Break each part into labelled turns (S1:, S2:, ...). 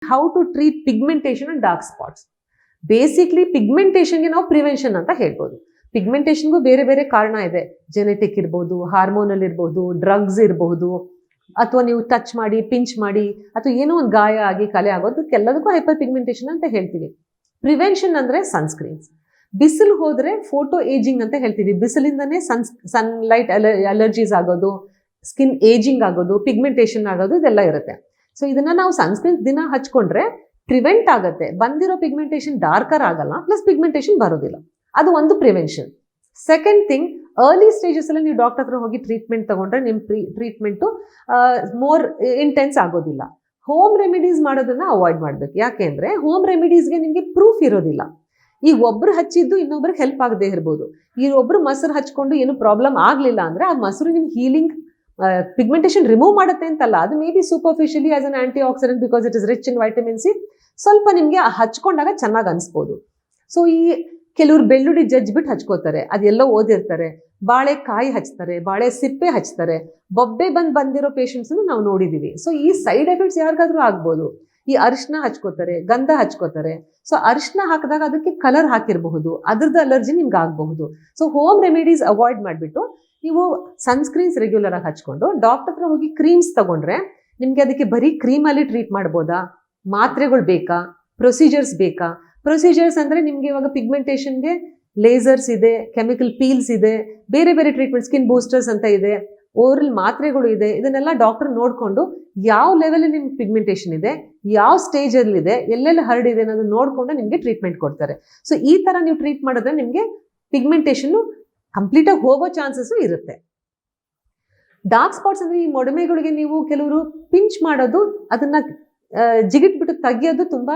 S1: How to treat pigmentation and dark spots. Basically ಪಿಗ್ಮೆಂಟೇಷನ್ಗೆ ನಾವು prevention ಅಂತ ಹೇಳ್ಬೋದು. ಪಿಗ್ಮೆಂಟೇಷನ್ಗೂ ಬೇರೆ ಬೇರೆ ಕಾರಣ ಇದೆ. ಜೆನೆಟಿಕ್ ಇರ್ಬೋದು, ಹಾರ್ಮೋನಲ್ ಇರ್ಬೋದು, ಡ್ರಗ್ಸ್ ಇರಬಹುದು, ಅಥವಾ ನೀವು ಟಚ್ ಮಾಡಿ ಪಿಂಚ್ ಮಾಡಿ ಅಥವಾ ಏನೋ ಒಂದು ಗಾಯ ಆಗಿ ಕಲೆ ಆಗೋದಕ್ಕೆಲ್ಲದಕ್ಕೂ ಹೈಪರ್ ಪಿಗ್ಮೆಂಟೇಷನ್ ಅಂತ ಹೇಳ್ತೀವಿ. ಪ್ರಿವೆನ್ಷನ್ ಅಂದ್ರೆ ಸನ್ಸ್ಕ್ರೀನ್ಸ್. ಬಿಸಿಲು ಹೋದ್ರೆ ಫೋಟೋ ಏಜಿಂಗ್ ಅಂತ ಹೇಳ್ತೀವಿ. ಬಿಸಿಲಿಂದನೇ ಸನ್ಲೈಟ್ ಅಲರ್ಜೀಸ್ ಆಗೋದು, ಸ್ಕಿನ್ ಏಜಿಂಗ್ ಆಗೋದು, ಪಿಗ್ಮೆಂಟೇಷನ್ ಆಗೋದು, ಇದೆಲ್ಲ ಇರುತ್ತೆ. ಸೊ ಇದನ್ನ ನಾವು ಸನ್ಸ್ಕ್ರೀನ್ ದಿನ ಹಚ್ಕೊಂಡ್ರೆ ಪ್ರಿವೆಂಟ್ ಆಗುತ್ತೆ. ಬಂದಿರೋ ಪಿಗ್ಮೆಂಟೇಷನ್ ಡಾರ್ಕರ್ ಆಗಲ್ಲ, ಪ್ಲಸ್ ಪಿಗ್ಮೆಂಟೇಷನ್ ಬರೋದಿಲ್ಲ. ಅದು ಒಂದು prevention. Second thing, early stages ಅಲ್ಲಿ ನೀವು ಡಾಕ್ಟರ್ ಹತ್ರ ಹೋಗಿ ಟ್ರೀಟ್ಮೆಂಟ್ ತಗೊಂಡ್ರೆ ನಿಮ್ಮ ಟ್ರೀಟ್ಮೆಂಟು ಮೋರ್ ಇಂಟೆನ್ಸ್ ಆಗೋದಿಲ್ಲ. ಹೋಮ್ ರೆಮಿಡೀಸ್ ಮಾಡೋದನ್ನ ಅವಾಯ್ಡ್ ಮಾಡಬೇಕು. ಯಾಕೆಂದ್ರೆ ಹೋಮ್ ರೆಮಿಡೀಸ್ಗೆ ನಿಮಗೆ ಪ್ರೂಫ್ ಇರೋದಿಲ್ಲ. ಈಗ ಒಬ್ರು ಹಚ್ಚಿದ್ದು ಇನ್ನೊಬ್ರಿಗೆ ಹೆಲ್ಪ್ ಆಗದೆ ಇರ್ಬೋದು. ಈಗ ಒಬ್ರು ಮೊಸರು ಹಚ್ಕೊಂಡು ಏನು ಪ್ರಾಬ್ಲಮ್ ಆಗಲಿಲ್ಲ ಅಂದ್ರೆ ಆ ಮೊಸರು ನಿಮ್ಗೆ ಹೀಲಿಂಗ್ ಪಿಗ್ಮೆಂಟೇಷನ್ ರಿಮೂವ್ ಮಾಡುತ್ತೆ ಅಂತಲ್ಲ, ಅದು may be superficially as an antioxidant because it is rich in vitamin C. ಸ್ವಲ್ಪ ನಿಮಗೆ ಹಚ್ಕೊಂಡಾಗ ಚೆನ್ನಾಗಿ ಅನಿಸ್ಬೋದು. ಸೊ ಈ ಕೆಲವರು ಬೆಳ್ಳುಳ್ಳಿ ಜಜ್ಜಿಬಿಟ್ಟು ಹಚ್ಕೋತಾರೆ, ಅದೆಲ್ಲೋ ಓದಿರ್ತಾರೆ. ಬಾಳೆಕಾಯಿ ಹಚ್ತಾರೆ, ಬಾಳೆ ಸಿಪ್ಪೆ ಹಚ್ತಾರೆ. ಬೊಬ್ಬೆ ಬಂದಿರೋ ಪೇಷಂಟ್ಸ್ ನಾವು ನೋಡಿದೀವಿ. ಸೊ ಈ ಸೈಡ್ ಎಫೆಕ್ಟ್ಸ್ ಯಾರಿಗಾದ್ರೂ ಆಗ್ಬೋದು. ಈ ಅರಿಶಿನ ಹಚ್ಕೋತಾರೆ, ಗಂಧ ಹಚ್ಕೋತಾರೆ. ಸೊ ಅರಿಶಿನ ಹಾಕಿದಾಗ ಅದಕ್ಕೆ ಕಲರ್ ಹಾಕಿರಬಹುದು, ಅದ್ರದ್ದು ಅಲರ್ಜಿ ನಿಮ್ಗೆ ಆಗಬಹುದು. ಸೊ ಹೋಮ್ ರೆಮಿಡೀಸ್ ಅವಾಯ್ಡ್ ಮಾಡಿಬಿಟ್ಟು ನೀವು ಸನ್ಸ್ಕ್ರೀನ್ಸ್ ರೆಗ್ಯುಲರ್ ಆಗಿ ಹಚ್ಕೊಂಡು ಡಾಕ್ಟರ್ ಹತ್ರ ಹೋಗಿ ಕ್ರೀಮ್ಸ್ ತಗೊಂಡ್ರೆ ನಿಮ್ಗೆ ಅದಕ್ಕೆ ಬರೀ ಕ್ರೀಮಲ್ಲಿ ಟ್ರೀಟ್ ಮಾಡ್ಬೋದಾ, ಮಾತ್ರೆಗಳು ಬೇಕಾ, ಪ್ರೊಸೀಜರ್ಸ್ ಬೇಕಾ? ಪ್ರೊಸೀಜರ್ಸ್ ಅಂದ್ರೆ ನಿಮ್ಗೆ ಇವಾಗ ಪಿಗ್ಮೆಂಟೇಷನ್ಗೆ ಲೇಸರ್ಸ್ ಇದೆ, ಕೆಮಿಕಲ್ ಪೀಲ್ಸ್ ಇದೆ, ಬೇರೆ ಬೇರೆ ಟ್ರೀಟ್ಮೆಂಟ್, ಸ್ಕಿನ್ ಬೂಸ್ಟರ್ಸ್ ಅಂತ ಇದೆ, ಓರಲ್ ಮಾತ್ರೆಗಳು ಇದೆ. ಇದನ್ನೆಲ್ಲ ಡಾಕ್ಟರ್ ನೋಡಿಕೊಂಡು ಯಾವ ಲೆವೆಲ್ ನಿಮ್ಗೆ ಪಿಗ್ಮೆಂಟೇಷನ್ ಇದೆ, ಯಾವ ಸ್ಟೇಜಲ್ಲಿ ಇದೆ, ಎಲ್ಲೆಲ್ಲಿ ಹರಡಿದೆ ಅನ್ನೋದನ್ನ ನೋಡಿಕೊಂಡು ನಿಮಗೆ ಟ್ರೀಟ್ಮೆಂಟ್ ಕೊಡ್ತಾರೆ. ಸೊ ಈ ಥರ ನೀವು ಟ್ರೀಟ್ ಮಾಡಿದ್ರೆ ನಿಮಗೆ ಪಿಗ್ಮೆಂಟೇಷನ್ನು ಕಂಪ್ಲೀಟಾಗಿ ಹೋಗೋ ಚಾನ್ಸಸ್ಸು ಇರುತ್ತೆ. ಡಾರ್ಕ್ ಸ್ಪಾಟ್ಸ್ ಅಂದರೆ ಈ ಮೊಡಮೆಗಳಿಗೆ ನೀವು ಕೆಲವರು ಪಿಂಚ್ ಮಾಡೋದು, ಅದನ್ನ ಜಿಗಿಟ್ಬಿಟ್ಟು ತೆಗಿಯೋದು ತುಂಬ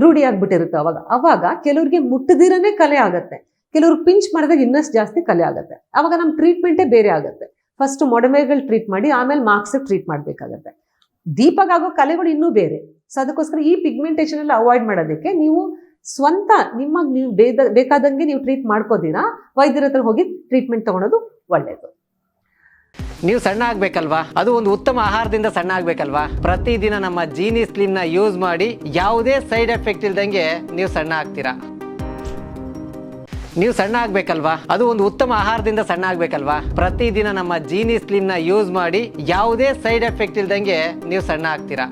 S1: ರೂಢಿ ಆಗ್ಬಿಟ್ಟಿರುತ್ತೆ. ಅವಾಗ ಕೆಲವ್ರಿಗೆ ಮುಟ್ಟದಿರನೇ ಕಲೆ ಆಗುತ್ತೆ, ಕೆಲವ್ರು ಪಿಂಚ್ ಮಾಡಿದಾಗ ಇನ್ನಷ್ಟು ಜಾಸ್ತಿ ಕಲೆ ಆಗುತ್ತೆ. ಅವಾಗ ನಮ್ಮ ಟ್ರೀಟ್ಮೆಂಟೇ ಬೇರೆ ಆಗುತ್ತೆ. ಫಸ್ಟ್ ಮೊಡಮೆಗಳು ಟ್ರೀಟ್ ಮಾಡಿ ಆಮೇಲೆ ಮಾರ್ಕ್ಸ್ ಟ್ರೀಟ್ ಮಾಡಬೇಕಾಗತ್ತೆ. ದೀಪಗಾಗೋ ಕಲೆಗಳು ಇನ್ನೂ ಬೇರೆ. ಸೊ ಅದಕ್ಕೋಸ್ಕರ ಈ ಪಿಗ್ಮೆಂಟೇಷನ್ ಎಲ್ಲ ಅವಾಯ್ಡ್ ಮಾಡೋದಕ್ಕೆ ನೀವು ಸ್ವಂತ ನೀವು ಬೇಕಾದಂಗೆ ನೀವು ಟ್ರೀಟ್ ಮಾಡ್ಕೋದಿರಾ ವೈದ್ಯರ ಹತ್ರ ಹೋಗಿ ಟ್ರೀಟ್ಮೆಂಟ್ ತಗೊಳೋದು ಒಳ್ಳೆಯದು.
S2: ನೀವು ಸಣ್ಣ ಆಗ್ಬೇಕಲ್ವಾ, ಅದು ಒಂದು ಉತ್ತಮ ಆಹಾರದಿಂದ ಸಣ್ಣ ಆಗ್ಬೇಕಲ್ವಾ. ಪ್ರತಿದಿನ ನಮ್ಮ ಜೀನಿ ಸ್ಲಿಮ್ ನ ಯೂಸ್ ಮಾಡಿ ಯಾವುದೇ ಸೈಡ್ ಎಫೆಕ್ಟ್ ಇಲ್ದಂಗೆ ನೀವು ಸಣ್ಣ ಆಗ್ತೀರಾ. ನೀವು ಸಣ್ಣ ಆಗ್ಬೇಕಲ್ವಾ, ಅದು ಒಂದು ಉತ್ತಮ ಆಹಾರದಿಂದ ಸಣ್ಣ ಆಗ್ಬೇಕಲ್ವಾ. ಪ್ರತಿದಿನ ನಮ್ಮ ಜೀನಿ ಸ್ಲಿಮ್ ನ ಯೂಸ್ ಮಾಡಿ ಯಾವುದೇ ಸೈಡ್ ಎಫೆಕ್ಟ್ ಇಲ್ದಂಗೆ ನೀವು ಸಣ್ಣ ಆಗ್ತೀರಾ.